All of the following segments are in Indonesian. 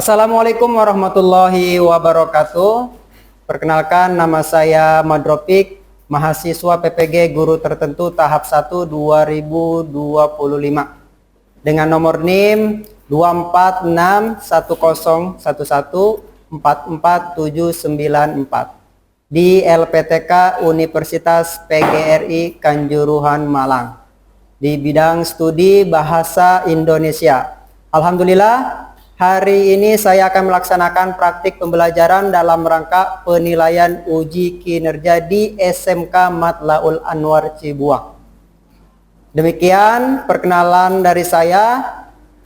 Assalamualaikum warahmatullahi wabarakatuh. Perkenalkan, nama saya Madropik, mahasiswa PPG Guru Tertentu tahap 1 2025 dengan nomor NIM 2461011444794 di LPTK Universitas PGRI Kanjuruhan Malang di bidang studi Bahasa Indonesia. Alhamdulillah, hari ini saya akan melaksanakan praktik pembelajaran dalam rangka penilaian uji kinerja di SMK Matlaul Anwar Cibuang. Demikian perkenalan dari saya.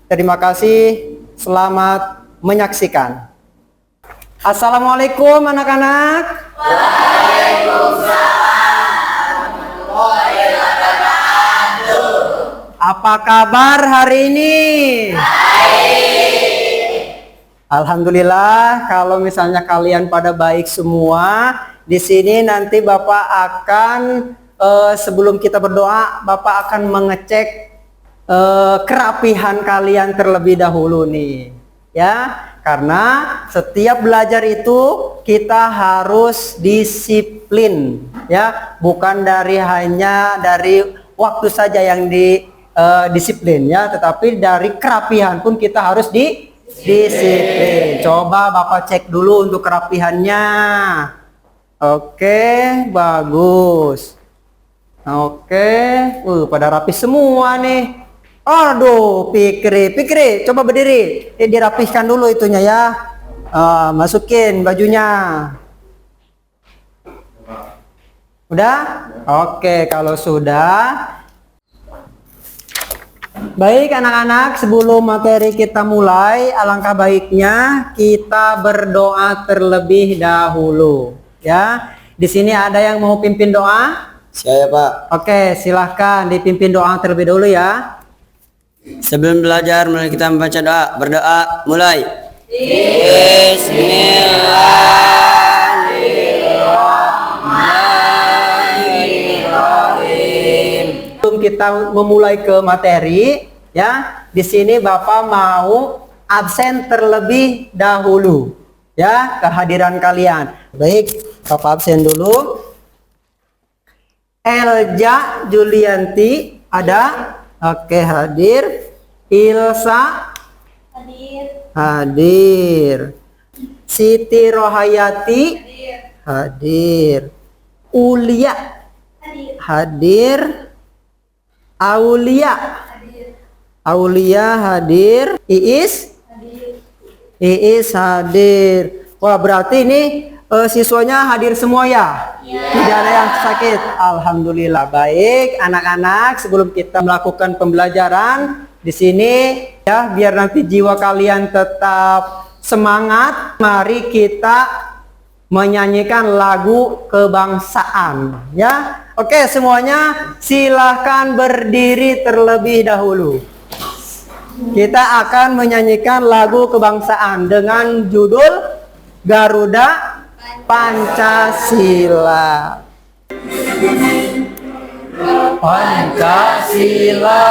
Terima kasih. Selamat menyaksikan. Assalamualaikum anak-anak. Waalaikumsalam. Apa kabar hari ini? Alhamdulillah, kalau misalnya kalian pada baik semua, di sini nanti Bapak akan sebelum kita berdoa, Bapak akan mengecek kerapihan kalian terlebih dahulu nih, ya. Karena setiap belajar itu kita harus disiplin, ya, bukan hanya dari waktu saja yang disiplin, ya, tetapi dari kerapihan pun kita harus disiplin. Coba Bapak cek dulu untuk kerapihannya. Oke, bagus. Oke, pada rapi semua nih. Aduh, Pikri, coba berdiri. Dirapihkan dulu itunya ya. Masukin bajunya. Udah? Oke, kalau sudah. Baik anak-anak, sebelum materi kita mulai, alangkah baiknya kita berdoa terlebih dahulu, ya. Di sini ada yang mau pimpin doa? Saya, Pak. Oke, silahkan dipimpin doa terlebih dahulu ya. Sebelum belajar, mari kita membaca doa. Berdoa, mulai. Bismillahirrahmanirrahim. Sebelum kita memulai ke materi, ya, di sini Bapak mau absen terlebih dahulu, ya, kehadiran kalian. Baik, Bapak absen dulu. Elja Julianti ada? Oke, hadir. Ilsa hadir. Siti Rohayati hadir. Ulia hadir. Aulia hadir. Iis hadir. Wah, berarti ini siswanya hadir semua ya? Tidak ada yang sakit. Alhamdulillah. Baik, anak-anak, sebelum kita melakukan pembelajaran di sini, ya, biar nanti jiwa kalian tetap semangat, mari kita menyanyikan lagu kebangsaan, ya. Oke, semuanya silahkan berdiri terlebih dahulu. Kita akan menyanyikan lagu kebangsaan dengan judul Garuda Pancasila. Pancasila,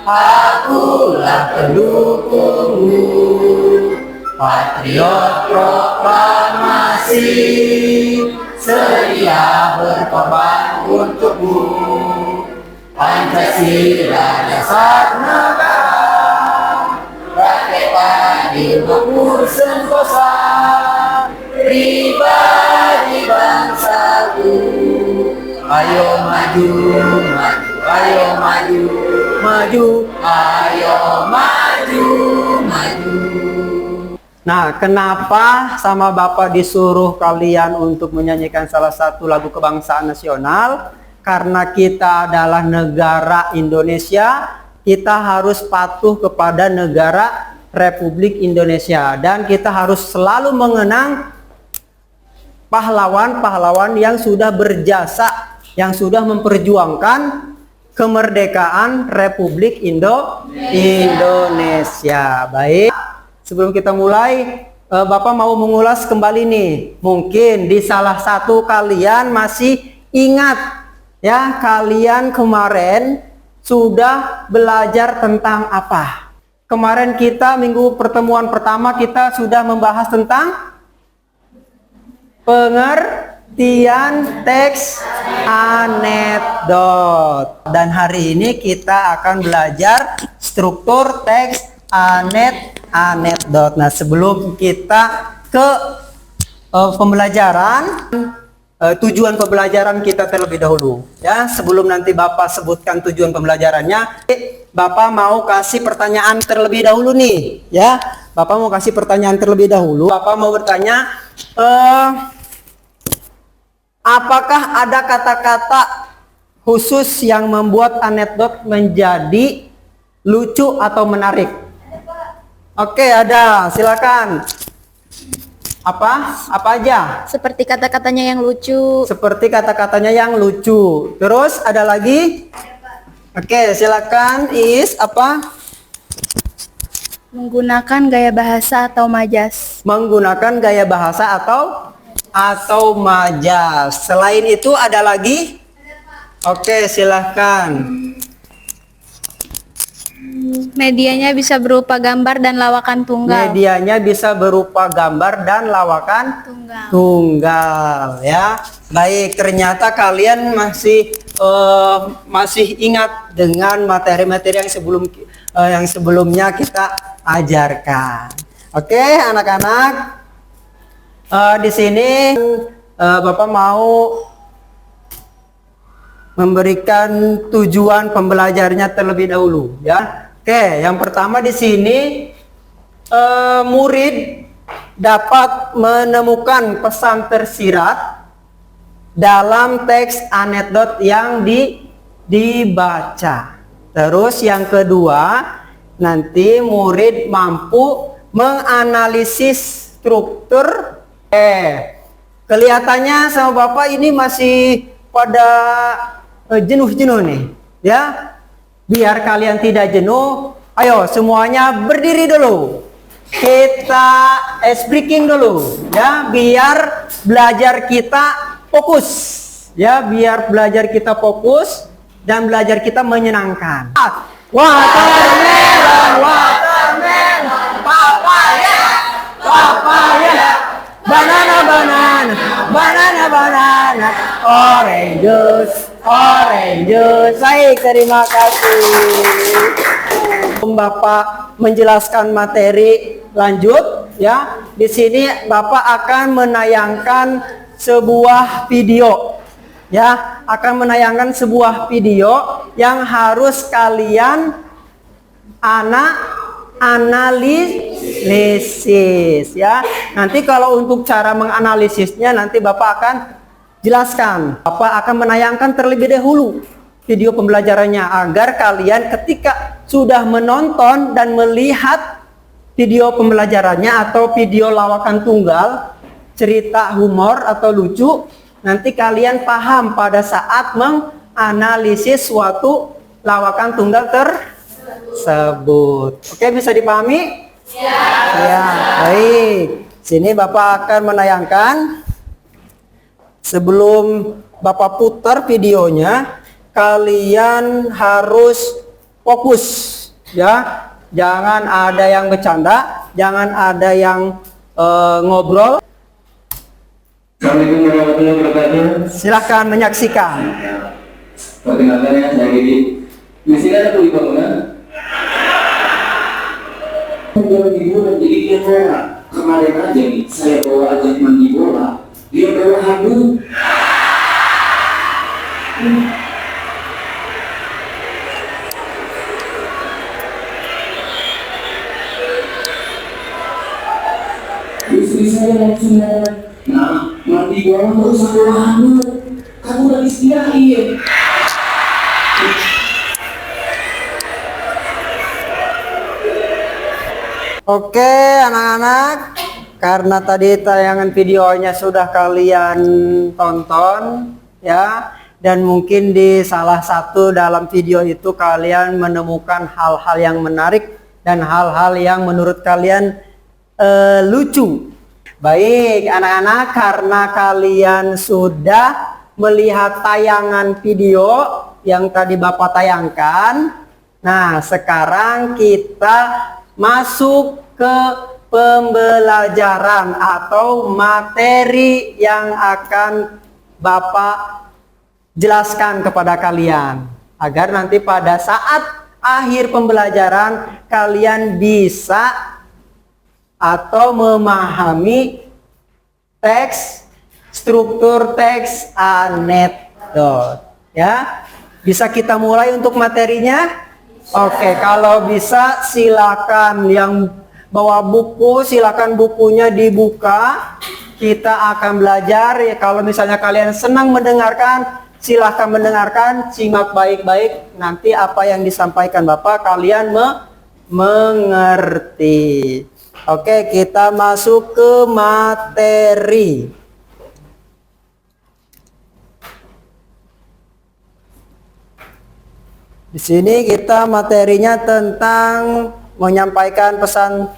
akulah pendukungmu, patriot proklamasi, sedia berkorban untukmu. Pancasila dasar negara, rakyat adil makmur sentosa, pribadi bangsaku. Ayo maju, maju, ayo maju, maju, ayo maju, maju. Nah, kenapa sama Bapak disuruh kalian untuk menyanyikan salah satu lagu kebangsaan nasional? Karena kita adalah negara Indonesia, kita harus patuh kepada negara Republik Indonesia, dan kita harus selalu mengenang pahlawan-pahlawan yang sudah berjasa, yang sudah memperjuangkan kemerdekaan Republik Indonesia. Baik, sebelum kita mulai, Bapak mau mengulas kembali nih. Mungkin di salah satu kalian masih ingat, ya, kalian kemarin sudah belajar tentang apa? kemarin kita minggu pertemuan pertama kita sudah membahas tentang pengertian teks anekdot. Dan hari ini kita akan belajar struktur teks anekdot. Nah, sebelum kita ke pembelajaran, tujuan pembelajaran kita terlebih dahulu ya. Sebelum nanti Bapak sebutkan tujuan pembelajarannya, Bapak mau kasih pertanyaan terlebih dahulu nih ya. Bapak mau kasih pertanyaan terlebih dahulu. Bapak mau bertanya, apakah ada kata-kata khusus yang membuat anekdot menjadi lucu atau menarik? Oke, ada. Silakan. Apa aja? Seperti kata-katanya yang lucu. Seperti kata-katanya yang lucu. Terus ada lagi? Oke, silakan Is. Apa? Menggunakan gaya bahasa atau majas. Menggunakan gaya bahasa atau majas. Selain itu ada lagi? Oke, silakan. Medianya bisa berupa gambar dan lawakan tunggal. Medianya bisa berupa gambar dan lawakan tunggal ya. Baik, ternyata kalian masih ingat dengan materi-materi yang sebelumnya kita ajarkan. Oke, anak-anak, di sini Bapak mau memberikan tujuan pembelajarnya terlebih dahulu ya. Oke, yang pertama di sini murid dapat menemukan pesan tersirat dalam teks anekdot yang dibaca. Terus yang kedua, nanti murid mampu menganalisis struktur. Kelihatannya sama Bapak ini masih pada jenuh-jenuh nih ya. Biar kalian tidak jenuh, ayo semuanya berdiri dulu. Kita ice breaking dulu ya, biar belajar kita fokus ya, biar belajar kita fokus dan belajar kita menyenangkan. Watermelon, papaya, banana, orange juice. Baik, terima kasih. Bapak menjelaskan materi lanjut ya. Di sini Bapak akan menayangkan sebuah video ya, akan menayangkan sebuah video yang harus kalian analisis ya. Nanti kalau untuk cara menganalisisnya nanti Bapak akan jelaskan. Bapak akan menayangkan terlebih dahulu video pembelajarannya agar kalian ketika sudah menonton dan melihat video pembelajarannya atau video lawakan tunggal, cerita humor atau lucu, nanti kalian paham pada saat menganalisis suatu lawakan tunggal tersebut. Oke, bisa dipahami? Ya, baik. Sini Bapak akan menayangkan. Sebelum Bapak putar videonya, kalian harus fokus ya. Jangan ada yang bercanda, jangan ada yang ngobrol. Assalamualaikum warahmatullahi wabarakatuh. Silahkan menyaksikan. Perkenalkan ya, saya Didi. Di sini ada kuli bangunan. Jangan hiburan, jadi dia merah. Kemarin aja nih, saya bawa aja mandi bola. Dia bawa handuk. Istri saya langsung ngomong, nah, mandi bola merusak bola handuk. Kamu udah disediain. Oke, anak-anak, karena tadi tayangan videonya sudah kalian tonton ya, dan mungkin di salah satu dalam video itu kalian menemukan hal-hal yang menarik dan hal-hal yang menurut kalian lucu. Baik, anak-anak, karena kalian sudah melihat tayangan video yang tadi Bapak tayangkan, nah sekarang kita masuk ke pembelajaran atau materi yang akan Bapak jelaskan kepada kalian, agar nanti pada saat akhir pembelajaran kalian bisa atau memahami teks, struktur teks anekdot. Ya, bisa kita mulai untuk materinya? Oke, kalau bisa silakan yang bawa buku, silakan bukunya dibuka. Kita akan belajar ya. Kalau misalnya kalian senang mendengarkan, silahkan mendengarkan, simak baik-baik. Nanti apa yang disampaikan Bapak kalian mengerti. Oke, kita masuk ke materi. Di sini kita materinya tentang menyampaikan pesan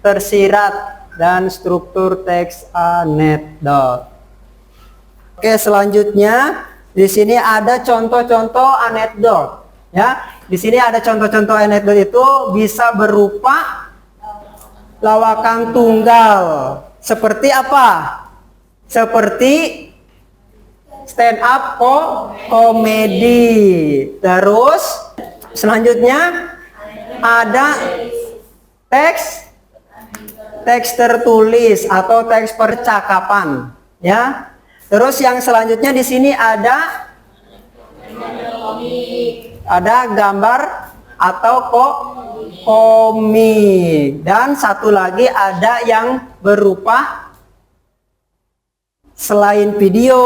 tersirat dan struktur teks anekdot. Oke, selanjutnya di sini ada contoh-contoh anekdot. Ya, di sini ada contoh-contoh anekdot itu bisa berupa lawakan tunggal. Seperti apa? Seperti stand up komedi. Terus selanjutnya ada teks tertulis atau teks percakapan, ya. Terus yang selanjutnya di sini ada gambar atau komik, dan satu lagi ada yang berupa selain video,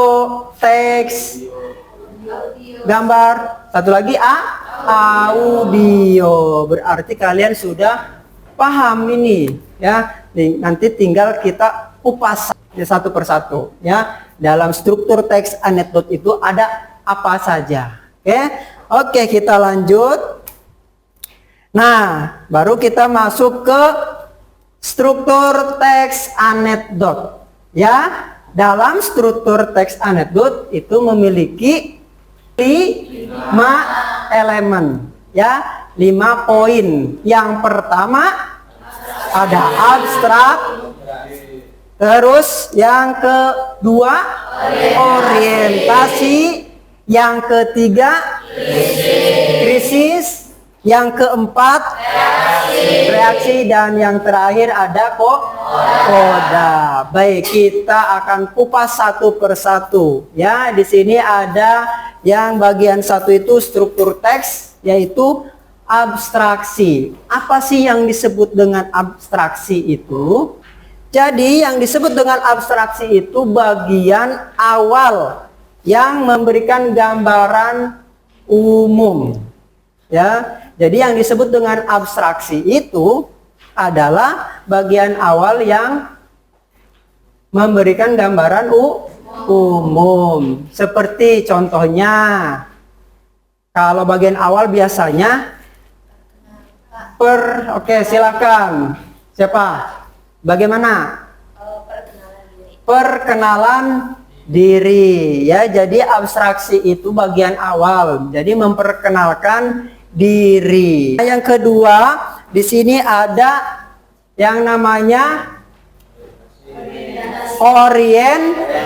teks, gambar, satu lagi audio. Berarti kalian sudah paham ini, ya. Nanti tinggal kita kupas satu persatu, ya. Dalam struktur teks anekdot itu ada apa saja. Oke, kita lanjut. Nah, baru kita masuk ke struktur teks anekdot, ya. Dalam struktur teks anekdot itu memiliki 5 elemen, ya, 5 poin. Yang pertama ada abstrak, terus yang kedua orientasi, yang ketiga krisis, yang keempat reaksi, dan yang terakhir ada koda. Baik, kita akan kupas satu persatu, ya. Di sini ada yang bagian satu itu struktur teks, yaitu abstraksi. Apa sih yang disebut dengan abstraksi itu? Jadi yang disebut dengan abstraksi itu bagian awal yang memberikan gambaran umum, ya. Jadi yang disebut dengan abstraksi itu adalah bagian awal yang memberikan gambaran umum. Seperti contohnya, kalau bagian awal biasanya oke, silakan. Siapa? Bagaimana? Perkenalan diri, ya. Jadi abstraksi itu bagian awal. Jadi memperkenalkan diri. Yang kedua, di sini ada yang namanya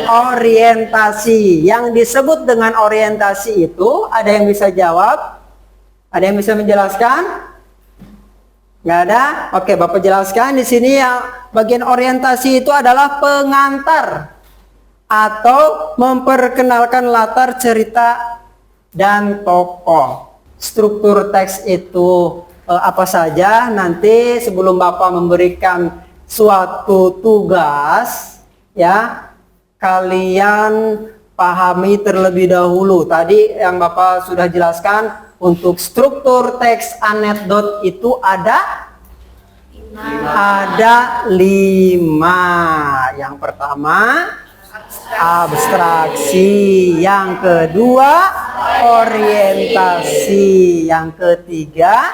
orientasi. Yang disebut dengan orientasi itu, ada yang bisa jawab? Ada yang bisa menjelaskan? Nggak ada? Oke, Bapak jelaskan. Di sini yang bagian orientasi itu adalah pengantar atau memperkenalkan latar cerita dan tokoh. Struktur teks itu apa saja? Nanti sebelum Bapak memberikan suatu tugas, ya, kalian pahami terlebih dahulu. Tadi yang Bapak sudah jelaskan, untuk struktur teks anekdot itu ada 5. Yang pertama abstraksi, yang kedua orientasi, yang ketiga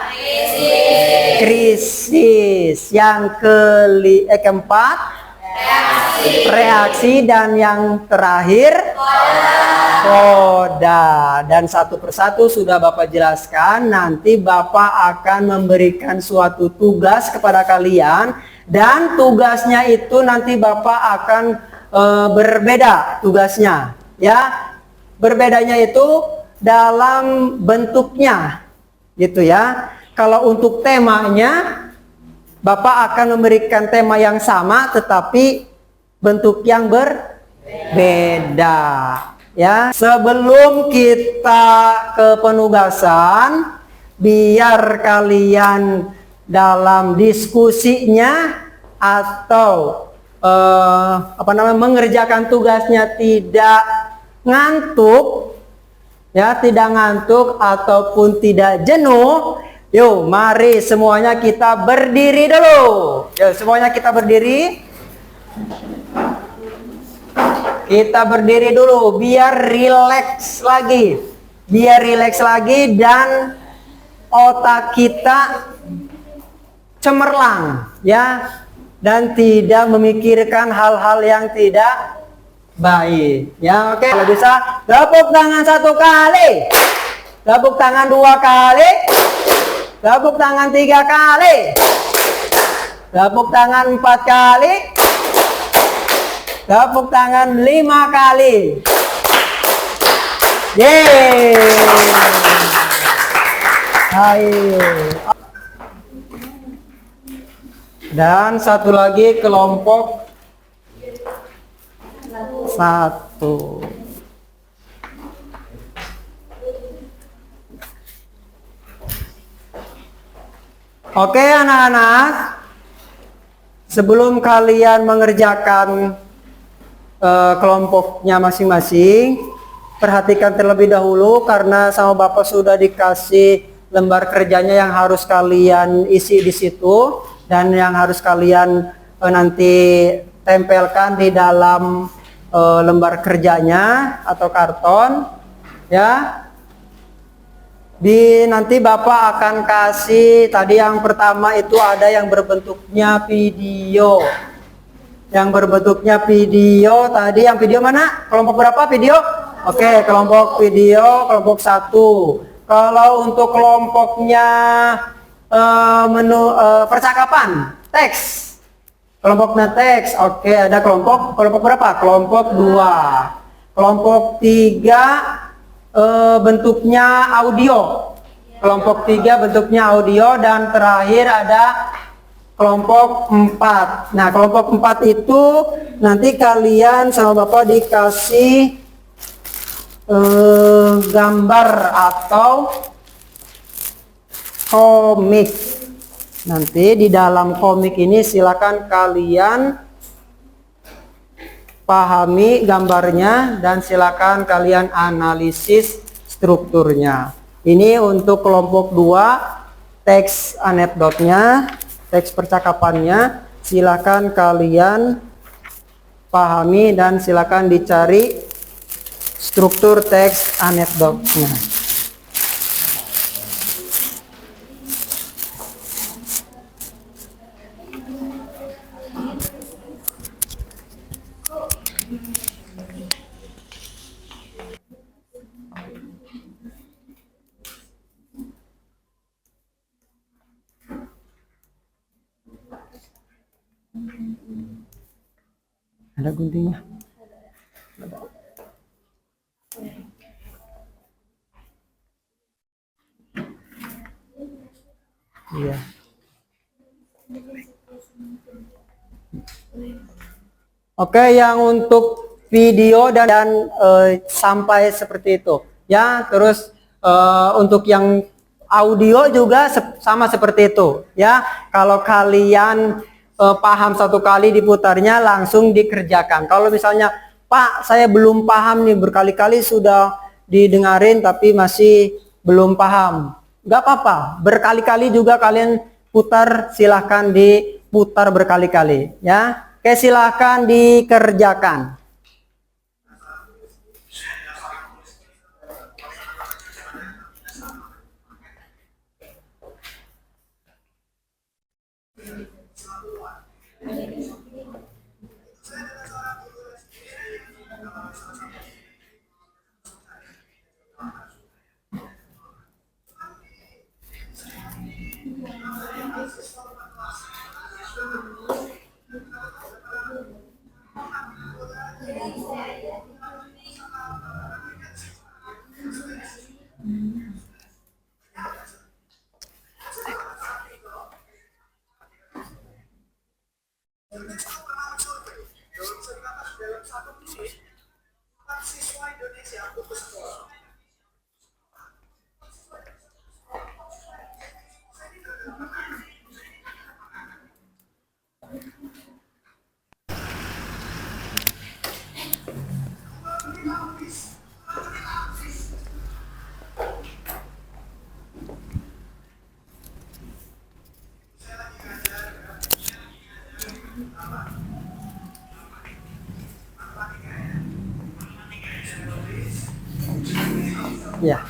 krisis, yang keempat reaksi, dan yang terakhir koda. Dan satu persatu sudah Bapak jelaskan. Nanti Bapak akan memberikan suatu tugas kepada kalian, dan tugasnya itu nanti Bapak akan berbeda tugasnya, ya. Berbedanya itu dalam bentuknya, gitu ya. Kalau untuk temanya, Bapak akan memberikan tema yang sama tetapi bentuk yang berbeda, ya. Sebelum kita ke penugasan, biar kalian dalam diskusinya atau mengerjakan tugasnya tidak ngantuk, ya, tidak ngantuk ataupun tidak jenuh. Yuk, mari semuanya kita berdiri dulu. Yuk, semuanya kita berdiri. Kita berdiri dulu biar rileks lagi. Biar rileks lagi dan otak kita cemerlang, ya. Dan tidak memikirkan hal-hal yang tidak baik, ya. Oke, kalau bisa tepuk tangan 1 kali, tepuk tangan 2 kali, tepuk tangan 3 kali, tepuk tangan 4 kali, tepuk tangan 5 kali. Yeay. Ayo. Dan satu lagi kelompok 1. Oke anak-anak, sebelum kalian mengerjakan kelompoknya masing-masing, perhatikan terlebih dahulu karena sama Bapak sudah dikasih lembar kerjanya yang harus kalian isi di situ dan yang harus kalian nanti tempelkan di dalam lembar kerjanya atau karton, ya. Nanti Bapak akan kasih, tadi yang pertama itu ada yang berbentuknya video. Yang berbentuknya video tadi, yang video mana? Kelompok berapa video? Oke, kelompok video, kelompok 1. Kalau untuk kelompoknya percakapan, teks. Kelompoknya teks. Oke, ada kelompok berapa? Kelompok 2. Kelompok 3 bentuknya audio. Kelompok 3 bentuknya audio, dan terakhir ada kelompok 4. Nah, kelompok 4 itu nanti kalian sama Bapak dikasih gambar atau komik. Nanti di dalam komik ini silakan kalian pahami gambarnya dan silakan kalian analisis strukturnya. Ini untuk kelompok 2, teks anekdotnya, teks percakapannya, silakan kalian pahami dan silakan dicari struktur teks anekdotnya. Ada guntingnya. Iya. Oke, yang untuk video dan sampai seperti itu. Ya, terus untuk yang audio juga sama seperti itu. Ya, kalau kalian paham satu kali diputarnya langsung dikerjakan. Kalau misalnya, Pak, saya belum paham nih, berkali-kali sudah didengarin tapi masih belum paham. Gak apa-apa, berkali-kali juga kalian putar, silahkan diputar berkali-kali, ya. Oke, silahkan dikerjakan. Ya.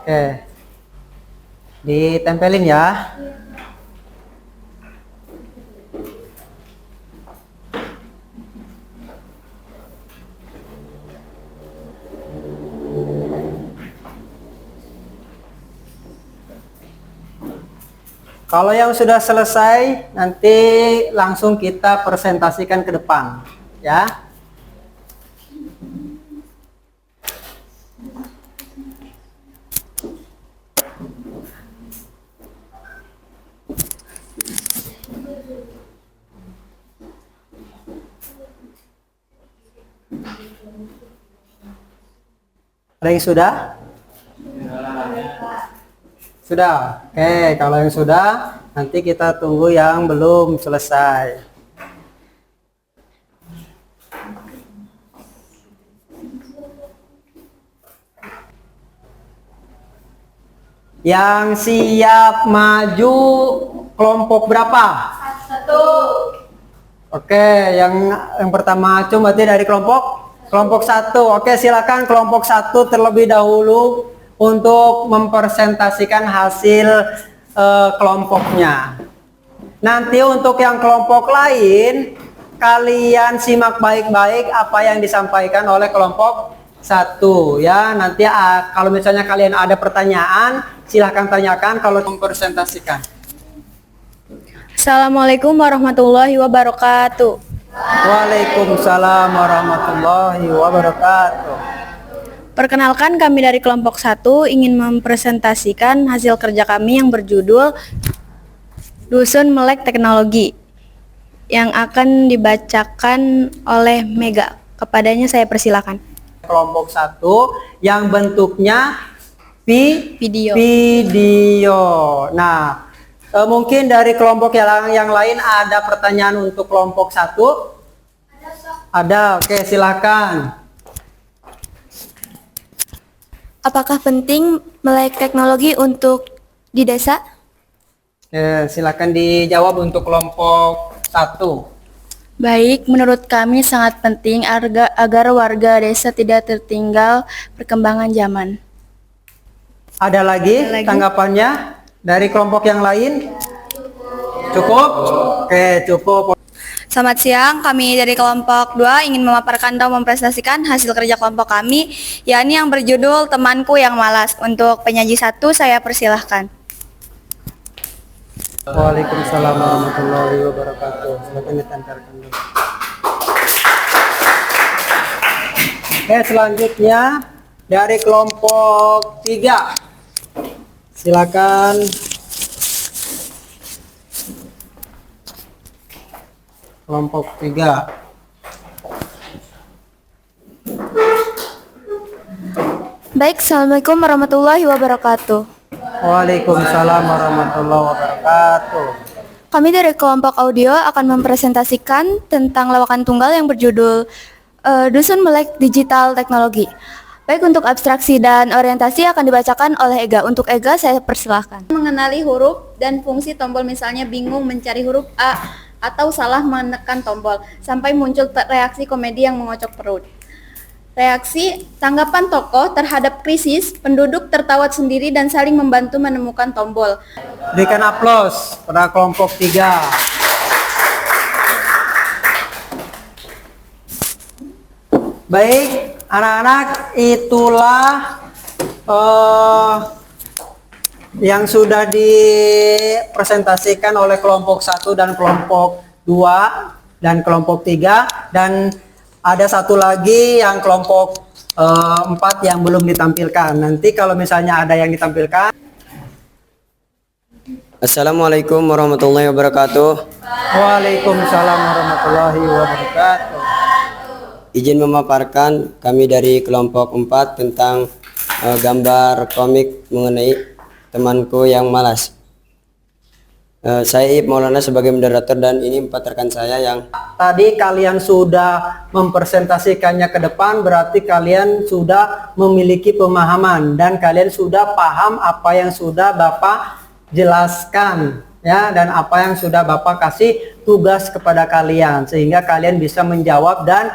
Oke. Ditempelin ya. Kalau yang sudah selesai, nanti langsung kita presentasikan ke depan, ya. Ada yang sudah? Sudah. Oke, kalau yang sudah, nanti kita tunggu yang belum selesai. Yang siap maju kelompok berapa? 1. Oke, yang pertama maju berarti dari kelompok 1. Oke, silakan kelompok 1 terlebih dahulu untuk mempresentasikan hasil kelompoknya. Nanti untuk yang kelompok lain, kalian simak baik-baik apa yang disampaikan oleh kelompok 1 ya. Nanti kalau misalnya kalian ada pertanyaan, silahkan tanyakan kalau mempresentasikan. Assalamualaikum warahmatullahi wabarakatuh. Waalaikumsalam warahmatullahi wabarakatuh. Perkenalkan, kami dari kelompok 1 ingin mempresentasikan hasil kerja kami yang berjudul Dusun Melek Teknologi yang akan dibacakan oleh Mega. Kepadanya saya persilakan. Kelompok 1 yang bentuknya Video. Nah, mungkin dari kelompok yang lain ada pertanyaan untuk kelompok 1? Ada. Oke, silakan. Apakah penting melek teknologi untuk di desa? Silakan dijawab untuk kelompok 1. Baik, menurut kami sangat penting agar warga desa tidak tertinggal perkembangan zaman. Ada lagi tanggapannya dari kelompok yang lain? Cukup? Oke, cukup. Selamat siang, kami dari kelompok 2 ingin memaparkan atau mempresentasikan hasil kerja kelompok kami, yakni yang berjudul Temanku Yang Malas. Untuk penyaji 1, saya persilahkan. Waalaikumsalam warahmatullahi wabarakatuh. Silakan ditempelkan dulu. Oke, selanjutnya dari kelompok 3. Silakan. Kelompok 3. Baik, Assalamualaikum warahmatullahi wabarakatuh. Waalaikumsalam warahmatullahi wabarakatuh. Kami dari kelompok audio akan mempresentasikan tentang lawakan tunggal yang berjudul Dusun Melek Digital Teknologi. Baik, untuk abstraksi dan orientasi akan dibacakan oleh Ega. Untuk Ega, saya persilahkan. Mengenali huruf dan fungsi tombol, misalnya bingung mencari huruf A atau salah menekan tombol, sampai muncul reaksi komedi yang mengocok perut. Reaksi tanggapan tokoh terhadap krisis, penduduk tertawa sendiri dan saling membantu menemukan tombol. Berikan aplaus pada kelompok 3. Baik, anak-anak, itulah yang sudah dipresentasikan oleh kelompok 1 dan kelompok 2 dan kelompok 3, dan ada satu lagi yang kelompok 4 yang belum ditampilkan. Nanti kalau misalnya ada yang ditampilkan. Assalamualaikum warahmatullahi wabarakatuh. Waalaikumsalam warahmatullahi wabarakatuh. Izin memaparkan kami dari kelompok 4 tentang gambar komik mengenai Temanku Yang Malas. Saya Ib Maulana sebagai moderator, dan ini 4 rekan saya yang tadi kalian sudah mempresentasikannya ke depan, berarti kalian sudah memiliki pemahaman dan kalian sudah paham apa yang sudah Bapak jelaskan ya, dan apa yang sudah Bapak kasih tugas kepada kalian, sehingga kalian bisa menjawab dan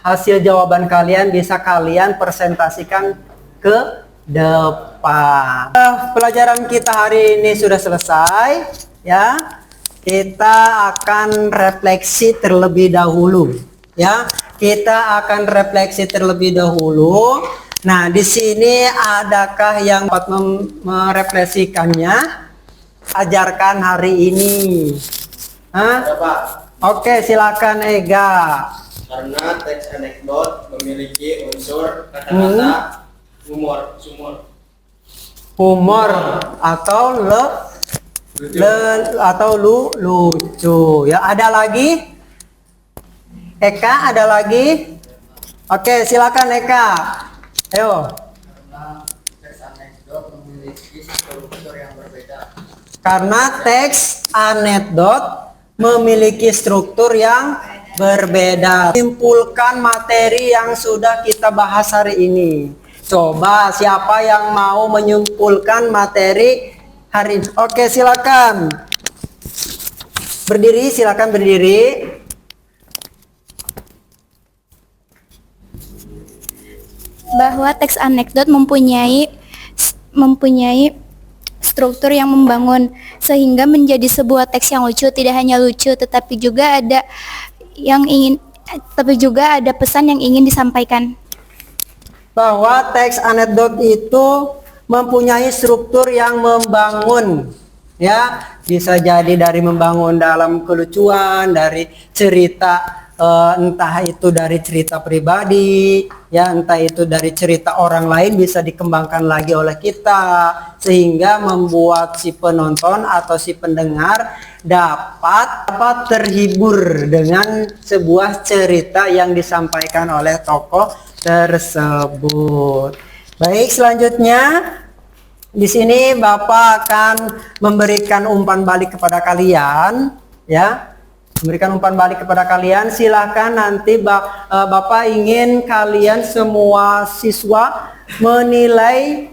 hasil jawaban kalian bisa kalian presentasikan ke depan. Pelajaran kita hari ini sudah selesai, ya. Kita akan refleksi terlebih dahulu, ya. Kita akan refleksi terlebih dahulu. Nah, di sini adakah yang dapat merefleksikannya? Ajarkan hari ini. Hah? Ada, Pak. Oke, silakan Ega. Karena teks anekdot memiliki unsur kata-kata Humor atau lucu. Ya, ada lagi? Eka, ada lagi? Oke, silakan Eka. Ayo. Karena teks anekdot memiliki struktur yang berbeda. Simpulkan materi yang sudah kita bahas hari ini. Coba siapa yang mau menyimpulkan materi hari ini? Oke, silakan. Berdiri, silakan berdiri. Bahwa teks anekdot mempunyai struktur yang membangun sehingga menjadi sebuah teks yang lucu. Tidak hanya lucu tetapi juga ada pesan yang ingin disampaikan. Bahwa teks anekdot itu mempunyai struktur yang membangun, ya, bisa jadi dari membangun dalam kelucuan, dari cerita, entah itu dari cerita pribadi, ya, entah itu dari cerita orang lain, bisa dikembangkan lagi oleh kita sehingga membuat si penonton atau si pendengar dapat terhibur dengan sebuah cerita yang disampaikan oleh tokoh tersebut. Baik, selanjutnya di sini Bapak akan memberikan umpan balik kepada kalian, ya. Memberikan umpan balik kepada kalian. Silakan nanti Bapak ingin kalian semua siswa menilai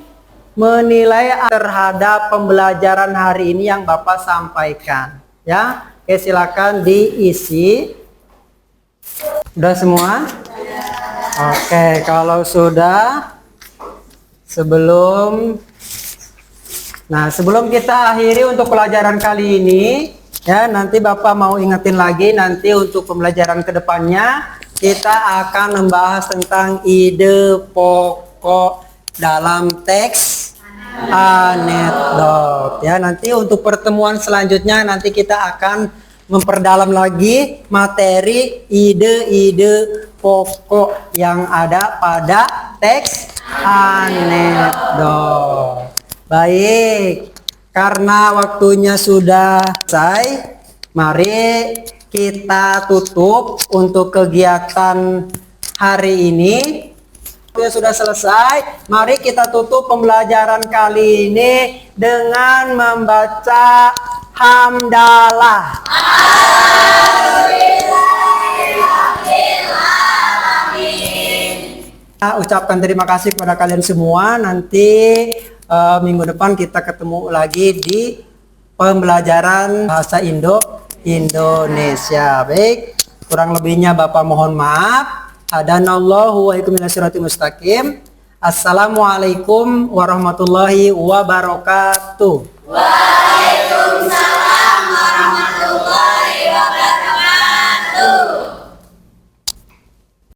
terhadap pembelajaran hari ini yang Bapak sampaikan, ya. Oke, silakan diisi. Sudah semua? Oke, kalau sudah, sebelum kita akhiri untuk pelajaran kali ini, ya, nanti Bapak mau ingetin lagi, nanti untuk pembelajaran kedepannya kita akan membahas tentang ide pokok dalam teks anekdot, ya. Nanti untuk pertemuan selanjutnya nanti kita akan memperdalam lagi materi ide-ide pokok yang ada pada teks anekdot. Baik, karena waktunya sudah selesai, mari kita tutup untuk kegiatan hari ini. Waktunya sudah selesai, mari kita tutup pembelajaran kali ini dengan membaca hamdalah. Ucapkan terima kasih kepada kalian semua. Nanti minggu depan kita ketemu lagi di pembelajaran bahasa Indonesia. Baik, kurang lebihnya Bapak mohon maaf. Hadanallahu wa ikum ila siratal mustaqim. Assalamualaikum warahmatullahi wabarakatuh.